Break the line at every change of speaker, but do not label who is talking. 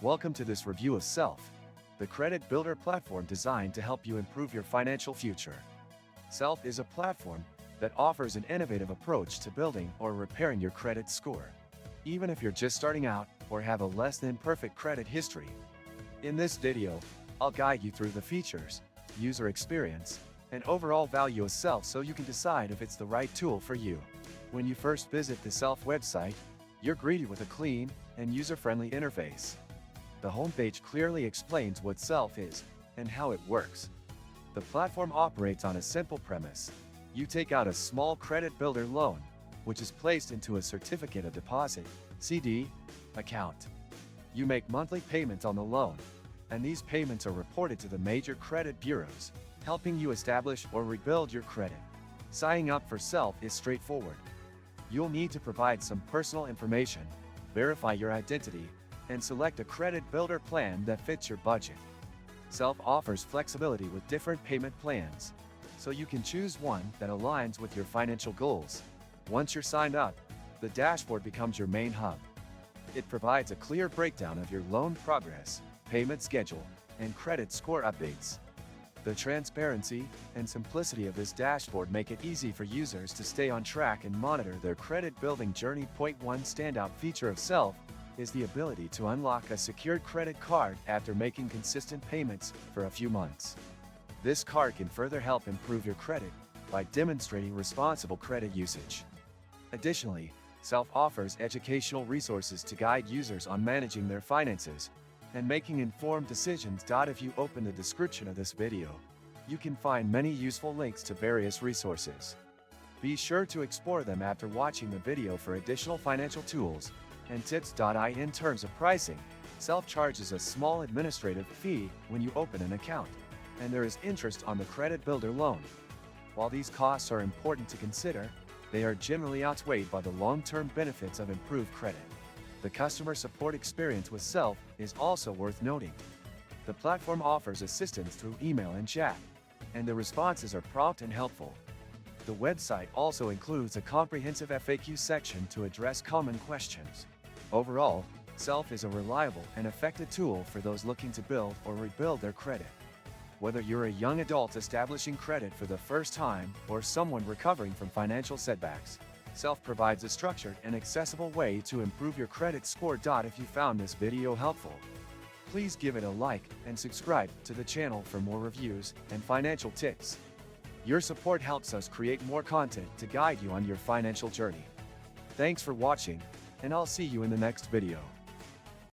Welcome to this review of Self, the credit builder platform designed to help you improve your financial future. Self is a platform that offers an innovative approach to building or repairing your credit score, even if you're just starting out or have a less than perfect credit history. In this video, I'll guide you through the features, user experience, and overall value of Self so you can decide if it's the right tool for you. When you first visit the Self website, you're greeted with a clean and user-friendly interface. The homepage clearly explains what Self is and how it works. The platform operates on a simple premise. You take out a small credit builder loan, which is placed into a certificate of deposit (CD) account. You make monthly payments on the loan, and these payments are reported to the major credit bureaus, helping you establish or rebuild your credit. Signing up for Self is straightforward. You'll need to provide some personal information, verify your identity, and select a credit builder plan that fits your budget. Self offers flexibility with different payment plans, so you can choose one that aligns with your financial goals. Once you're signed up, the dashboard becomes your main hub. It provides a clear breakdown of your loan progress, payment schedule, and credit score updates. The transparency and simplicity of this dashboard make it easy for users to stay on track and monitor their credit building journey. One standout feature of Self is the ability to unlock a secured credit card after making consistent payments for a few months. This card can further help improve your credit by demonstrating responsible credit usage. Additionally, Self offers educational resources to guide users on managing their finances and making informed decisions. If you open the description of this video, you can find many useful links to various resources. Be sure to explore them after watching the video for additional financial tools and tips. In terms of pricing, Self charges a small administrative fee when you open an account, and there is interest on the credit builder loan. While these costs are important to consider, they are generally outweighed by the long-term benefits of improved credit. The customer support experience with Self is also worth noting. The platform offers assistance through email and chat, and the responses are prompt and helpful. The website also includes a comprehensive FAQ section to address common questions. Overall, Self is a reliable and effective tool for those looking to build or rebuild their credit. Whether you're a young adult establishing credit for the first time or someone recovering from financial setbacks, Self provides a structured and accessible way to improve your credit score. If you found this video helpful, please give it a like and subscribe to the channel for more reviews and financial tips. Your support helps us create more content to guide you on your financial journey. Thanks for watching, and I'll see you in the next video.